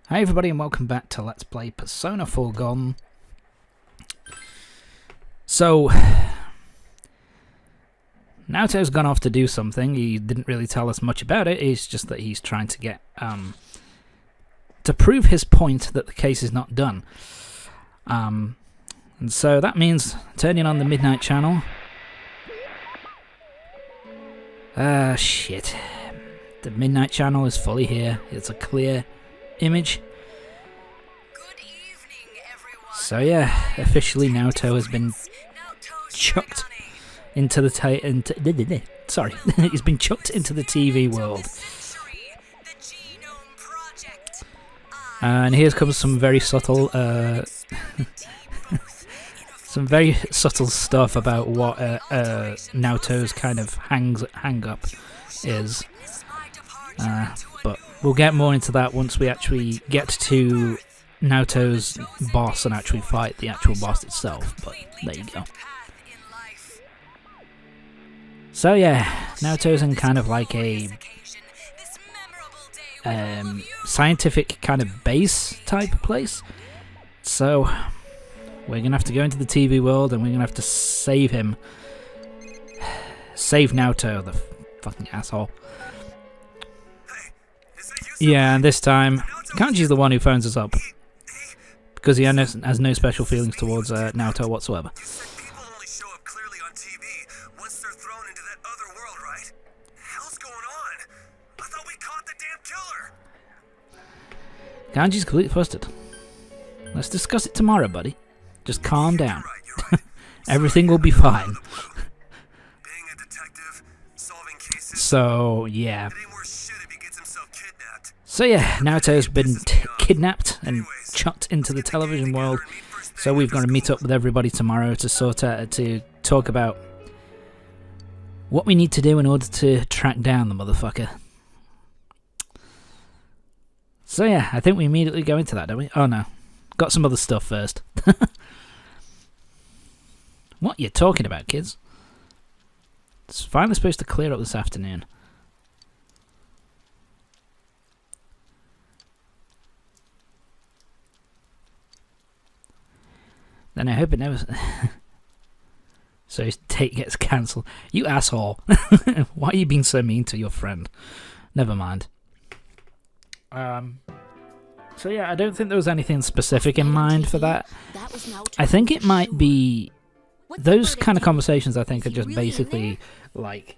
Hi everybody and welcome back to Let's Play Persona 4 Gone. So, Naoto's gone off to do something. He didn't really tell us much about it. It's just that he's trying to get, to prove his point that the case is not done. And so that means turning on the Midnight Channel. Shit. The Midnight Channel is fully here. It's a clear image. Good evening, everyone. So yeah, officially Naoto has been chucked into the he's been chucked into the TV world. And here comes some very subtle some very subtle stuff about what Naoto's kind of hang up is. But we'll get more into that once we actually get to Naoto's boss and actually fight the actual boss itself. But there you go. So yeah, Naoto's in kind of like a scientific kind of base type place. So we're gonna have to go into the TV world and we're gonna have to save him. Save Naoto, the fucking asshole. Yeah, and this time, Kanji's the one who phones us up. Because he has no special feelings towards Naoto whatsoever. People only show up clearly on TV once they're thrown into that other world, right? Hell's going on? I thought we caught the damn killer! Kanji's completely flustered. Let's discuss it tomorrow, buddy. Just calm down. You're right. Everything will be fine. Being a detective, solving cases. So, yeah. It ain't worth shit if he gets himself kidnapped. So yeah, Naoto's been kidnapped and chucked into the television world. So we've got to meet up with everybody tomorrow to to talk about what we need to do in order to track down the motherfucker. So yeah, I think we immediately go into that, don't we? Oh no, got some other stuff first. What you talking about, kids? It's finally supposed to clear up this afternoon. Then I hope it never... So his date gets cancelled. You asshole. Why are you being so mean to your friend? Never mind. So yeah, I don't think there was anything specific in mind for that. I think it might be... Those kind of conversations, I think, are just basically like...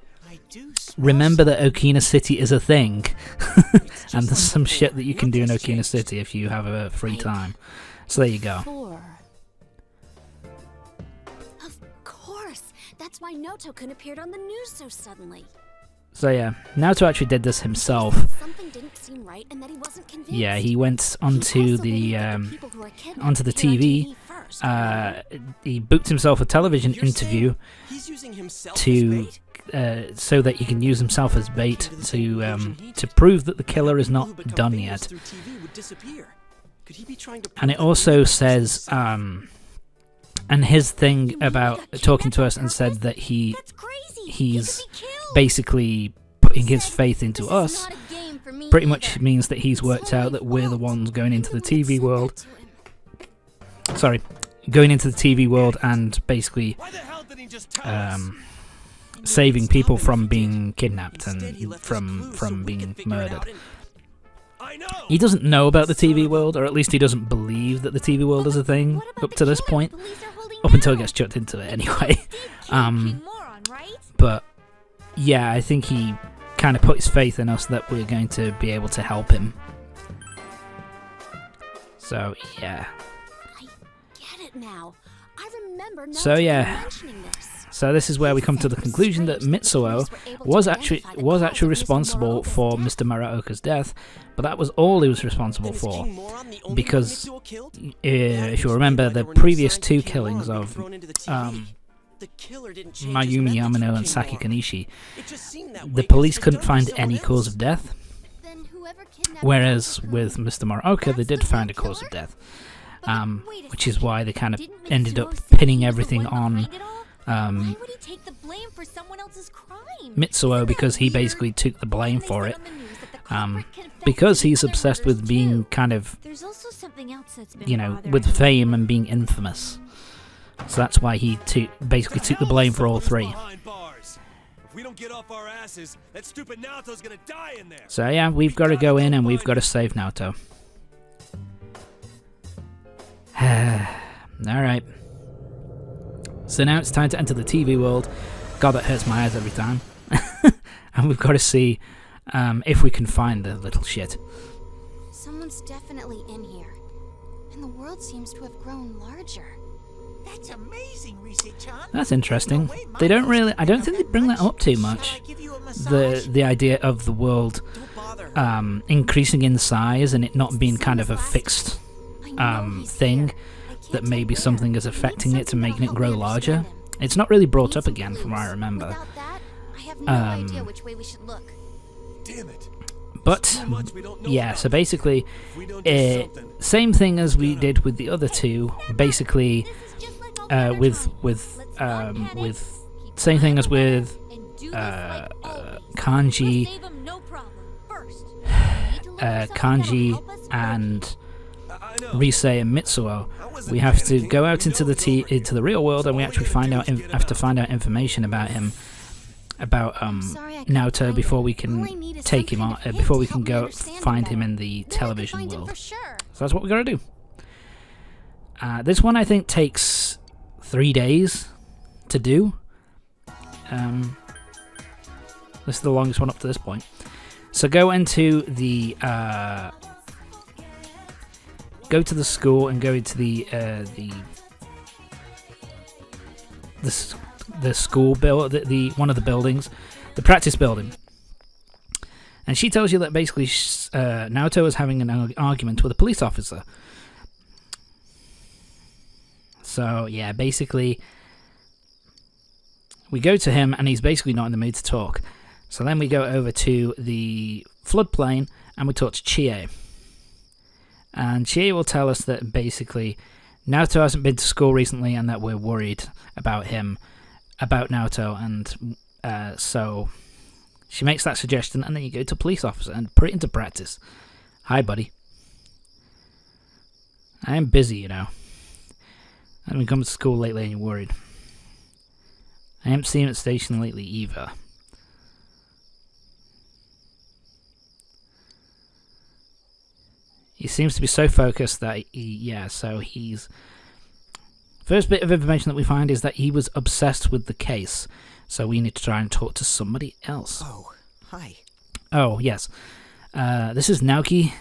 Remember that Okina City is a thing. And there's some shit that you can do in Okina City if you have a free time. So there you go. That's why Naoto couldn't appear on the news so suddenly. So yeah, Naoto actually did this himself. Something didn't seem right and that he wasn't convinced. Yeah, he went onto the TV. He booked himself a television interview to so that he can use himself as bait to prove that the killer is not done yet. And it also says and his thing about talking to us and said that he's basically putting his faith into us pretty much means that he's worked out that we're the ones going into the TV world. Sorry, going into the TV world and basically saving people from being kidnapped and from being murdered. He doesn't know about the TV world, or at least he doesn't believe that the TV world is a thing up to this point. Up until he gets chucked into it, anyway. But yeah, I think he kind of put his faith in us that we're going to be able to help him. So yeah. I get it now. I remember so yeah. So this is where we come to the conclusion that Mitsuo was actually responsible for Mr. Muraoka's death, but that was all he was responsible for, because if you remember the previous two killings of Mayumi Yamano and Saki Kanishi, the police couldn't find any cause of death, whereas with Mr. Muraoka they did find a cause of death, which is why they kind of ended up pinning everything on why would he take the blame for someone else's crime? Mitsuo, because he basically took the blame for it, Because he's obsessed with being kind of, There's also something else that's been you know, bothering with me. fame and being infamous. So that's why he basically took the blame for all three. If we don't get off our asses, that stupid Naoto's gonna die in there. So yeah, we've got to go in and we've got to save Naoto. Alright. So now it's time to enter the TV world. God, that hurts my eyes every time. And we've got to see if we can find the little shit. Someone's definitely in here. And the world seems to have grown larger. That's amazing, Reese-chan. That's interesting. They don't really... I don't think they bring that up too much. The idea of the world increasing in size and it not being kind of a fixed thing, that maybe something is affecting it and making it grow larger. It's not really brought up again from what I remember. Without that, I have no idea which way we should look. Damn it. But yeah, so basically, same thing as we did with the other two. Basically, with same thing as with Kanji, Kanji and Rise and Mitsuo. We have to go out into the real world, and we actually have to find out information about him, about Naoto, before we can take him on, before we can go find him in the television world. So that's what we're gonna do. This one I think takes 3 days to do. This is the longest one up to this point. So go into the go to the school and go into the school build, the one of the buildings, the practice building. And she tells you that basically Naoto is having an argument with a police officer. So yeah, basically we go to him and he's basically not in the mood to talk. So then we go over to the floodplain and we talk to Chie. And Chie will tell us that basically Naoto hasn't been to school recently and that we're worried about him, about Naoto, and so she makes that suggestion, and then you go to police officer and put it into practice. Hi, buddy. I am busy, you know. I haven't come to school lately and you're worried. I haven't seen him at the station lately either. He seems to be so focused that so he's... First bit of information that we find is that he was obsessed with the case, so we need to try and talk to somebody else. Oh, hi. Oh, yes. This is Naoki,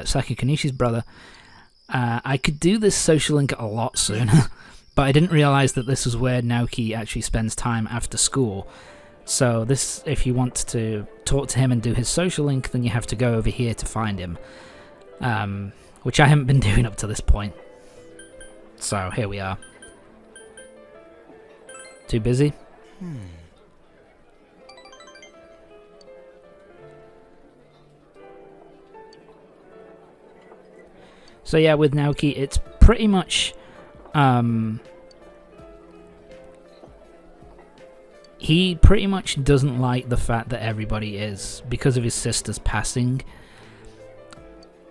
Saki Kanishi's brother. I could do this social link a lot sooner, but I didn't realise that this was where Naoki actually spends time after school. So this, if you want to talk to him and do his social link, then you have to go over here to find him. Which I haven't been doing up to this point. So here we are. Too busy? So yeah, with Naoki, it's pretty much he pretty much doesn't like the fact that everybody is, because of his sister's passing,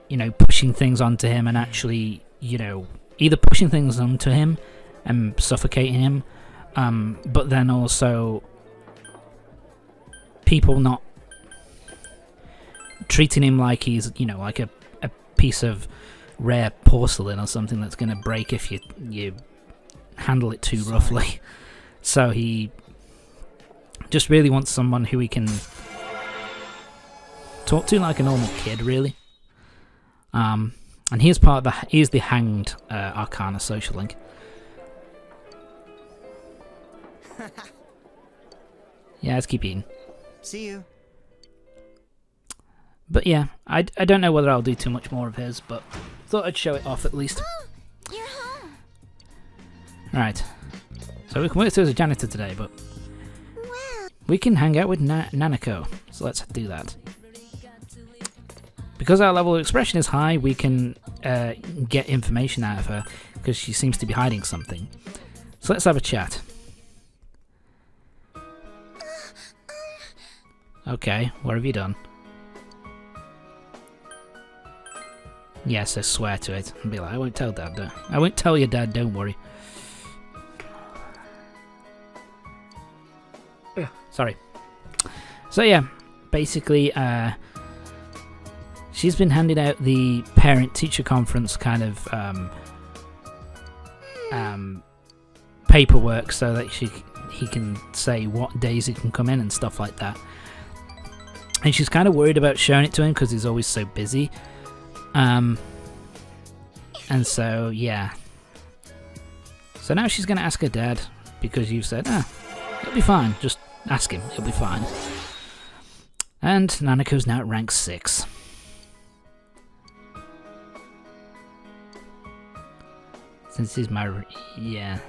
you know, pushing things onto him and actually, you know, either pushing things onto him and suffocating him, but then also people not treating him like he's, you know, like a piece of rare porcelain or something that's going to break if you handle it too roughly. So he just really wants someone who he can talk to like a normal kid, really. And he's he's the Hanged Arcana social link. Yeah, let's keep eating. See you. But yeah, I don't know whether I'll do too much more of his, but thought I'd show it off at least. You're home. Right. So we can work as a janitor today, but Wow. we can hang out with Nanako. So let's do that. Because our level of expression is high, we can get information out of her, because she seems to be hiding something. So let's have a chat. Okay, what have you done? Yeah, so swear to it and be like, I won't tell Dad. I won't tell your dad. Don't worry. Sorry. So yeah, basically, she's been handing out the parent-teacher conference kind of paperwork so that he can say what days he can come in and stuff like that. And she's kind of worried about showing it to him because he's always so busy. And so yeah. So now she's going to ask her dad because you've said, it'll be fine. Just ask him. It'll be fine. And Nanako's now at rank 6. Since he's my... yeah.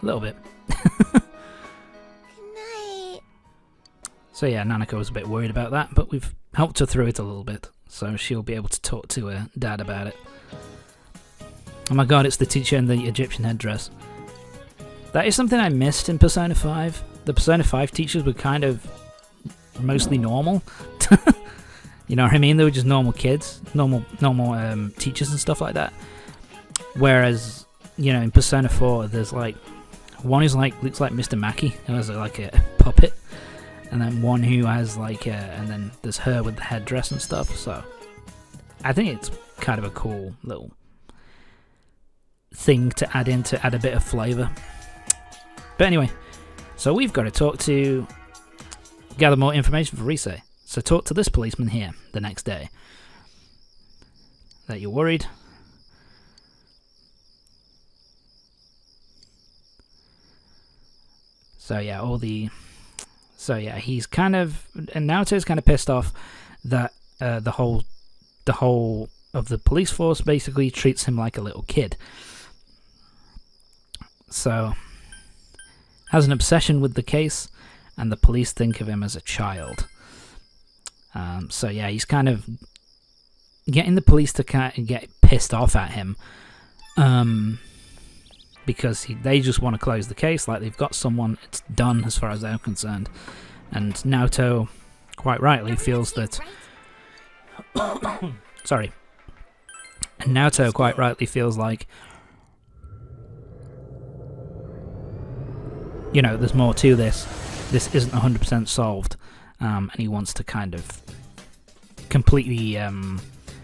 A little bit. Good night. So yeah, Nanako was a bit worried about that, but we've helped her through it a little bit. So she'll be able to talk to her dad about it. Oh my god, it's the teacher in the Egyptian headdress. That is something I missed in Persona 5. The Persona 5 teachers were kind of mostly normal. You know what I mean? They were just normal kids, normal teachers and stuff like that. Whereas, you know, in Persona 4, there's like one who's like looks like Mr. Mackey, who has like a puppet, and then one who has like and then there's her with the headdress and stuff. So I think it's kind of a cool little thing to add in to add a bit of flavour. But anyway, so we've got to gather more information for Rise. So talk to this policeman here the next day. That you're worried. So yeah, he's kind of, and Naoto's kind of pissed off that the whole of the police force basically treats him like a little kid. So has an obsession with the case, and the police think of him as a child. So yeah, he's kind of getting the police to kind of get pissed off at him, because they just want to close the case, like they've got someone, it's done as far as they're concerned. And Naoto, quite rightly, feels that... Sorry. And Naoto quite rightly feels like, you know, there's more to this. This isn't 100% solved. And he wants to kind of completely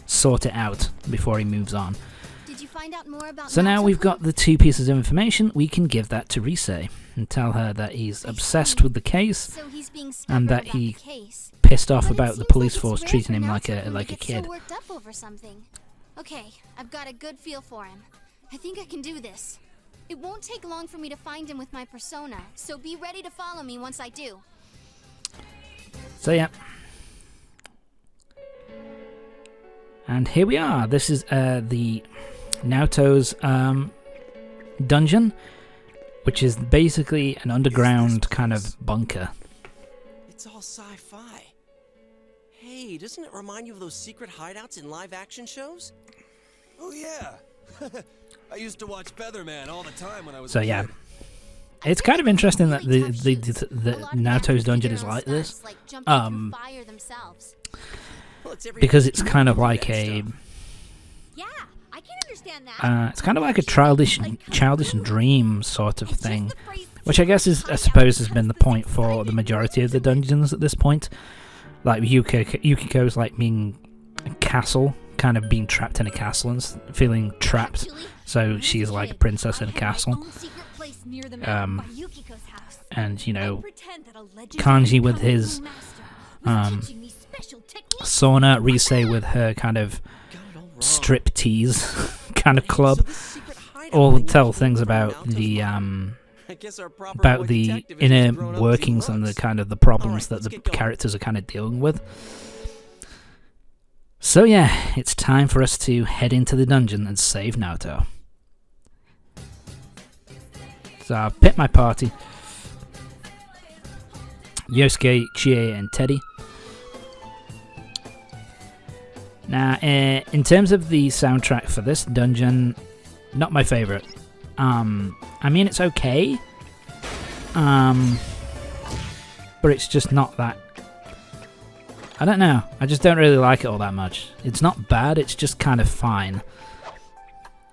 sort it out before he moves on. Did you find out more about So now Naoto? we've got the 2 pieces of information. We can give that to Rise and tell her that he's obsessed with the case, So he's being and stubborn that about he the case. pissed off But it about the seems police like force it's rare treating for him like Naoto a to get kid. So worked up over something. Okay, I've got a good feel for him. I think I can do this. It won't take long for me to find him with my persona, so be ready to follow me once I do. So yeah. And here we are. This is the Naoto's dungeon, which is basically an underground kind of bunker. It's all sci-fi. Hey, doesn't it remind you of those secret hideouts in live action shows? Oh yeah. I used to watch Featherman all the time when I was So a yeah, kid. it's kind of interesting that the A lot of Naoto's actors dungeon do is their own like this, stunts, like jumping through fire themselves. Well, it's every because it's movie kind of do like that a stuff. Yeah, I can understand that. it's kind of like a childish dream sort of thing, which I guess I suppose has been the point for the majority of the dungeons at this point. Like Yukiko's like being a castle, kind of being trapped in a castle and feeling trapped. So she's like a princess in a castle. And you know, Kanji with his sauna, Rise with her kind of Got it all wrong. strip tease kind of club, So this secret hideout all thing tell is things from about Naoto's the mind. I guess our proper about boy the detective is inner as grown up as he workings and the looks. kind of the problems Alright, that let's the get going. characters are kind of dealing with. So yeah, it's time for us to head into the dungeon and save Naoto. So I've picked my party. Yosuke, Chie, and Teddy. Now, in terms of the soundtrack for this dungeon, not my favourite. I mean, it's okay. But it's just not that I don't know. I just don't really like it all that much. It's not bad, it's just kind of fine.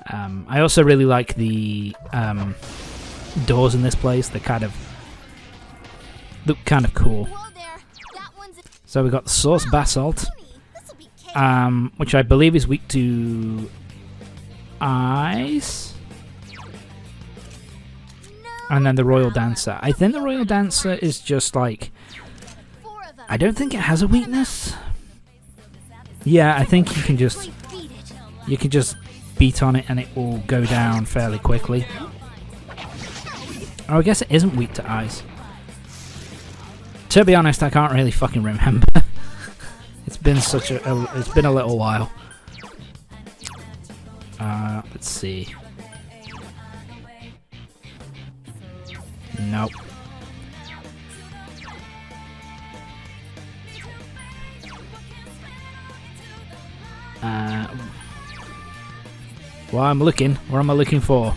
I also really like the doors in this place. They kind of look kind of cool. Whoa there. That one's So we got the Source Basalt, This'll be cake. which I believe is weak to ice. And then the Royal Dancer. I think the Royal Dancer is just like... 4 of them. I don't think it has a weakness. Yeah, I think you can just beat on it and it will go down fairly quickly. Oh, I guess it isn't weak to ice. To be honest, I can't really fucking remember. It's been it's been a little while. Let's see. Nope. Well, I'm looking. What am I looking for?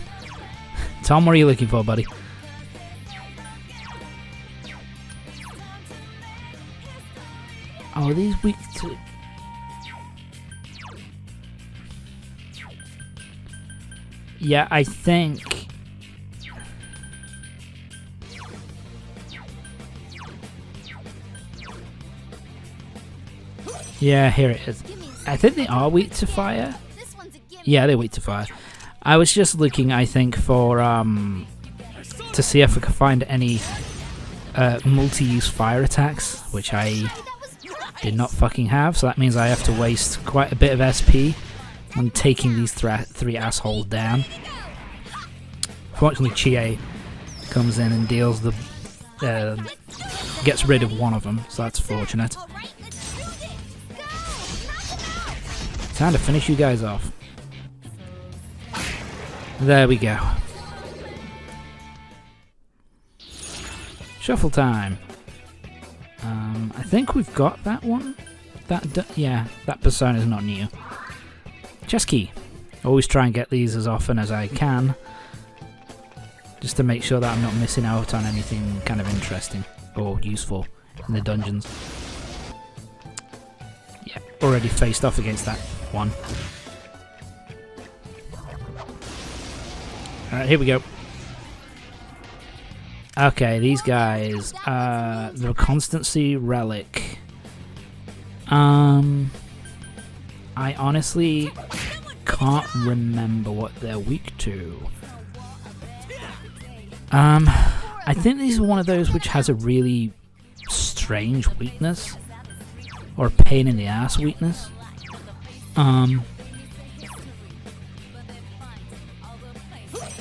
Tom, what are you looking for, buddy? Oh, are these weak to... Yeah, I think... Yeah, here it is. I think they are weak to fire. This one's a gimme. Yeah, they're weak to fire. I was just looking, I think, for to see if I could find any multi-use fire attacks, which I did not fucking have. So that means I have to waste quite a bit of SP on taking these three assholes down. Fortunately, Chie comes in and deals the gets rid of one of them, so that's fortunate. All right, let's do this. Go. Knock 'em out. Time to finish you guys off. There we go. Shuffle time. I think we've got that one. Yeah, that persona is not new. Chess key. Always try and get these as often as I can, just to make sure that I'm not missing out on anything kind of interesting or useful in the dungeons. Yeah, already faced off against that one. Alright, here we go. Okay, these guys. The Constancy Relic. I honestly can't remember what they're weak to. I think these are one of those which has a really strange weakness. Or a pain in the ass weakness.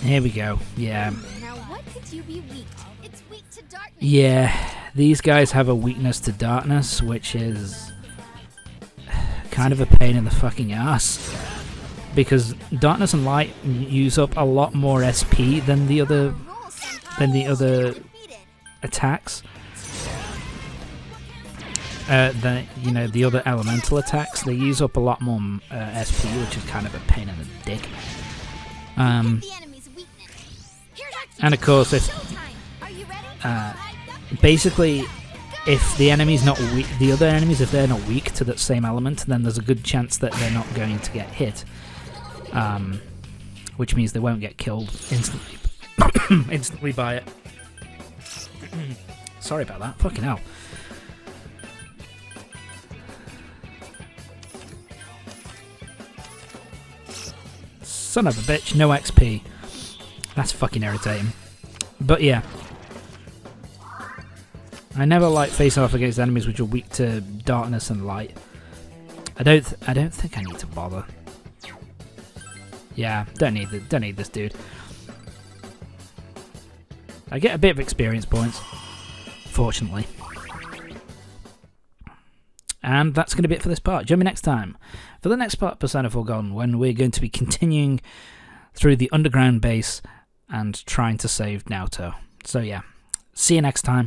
Here we go. Yeah. Now what could you be weak? It's weak to darkness. Yeah, these guys have a weakness to darkness, which is kind of a pain in the fucking ass. Because darkness and light use up a lot more SP than the other attacks. The other elemental attacks, they use up a lot more SP, which is kind of a pain in the dick. The enemy's weakness. Here's And of course, if Are you ready? basically, if the enemy's not weak, the other enemies, if they're not weak to that same element, then there's a good chance that they're not going to get hit. Which means they won't get killed instantly by it. Sorry about that. Fucking hell. Son of a bitch, no XP. That's fucking irritating. But yeah. I never like facing off against enemies which are weak to darkness and light. I don't think I need to bother. Yeah, don't need this dude. I get a bit of experience points, fortunately. And that's going to be it for this part. Join me next time for the next part of Persona 4 Golden, when we're going to be continuing through the underground base and trying to save Naoto. So yeah, see you next time.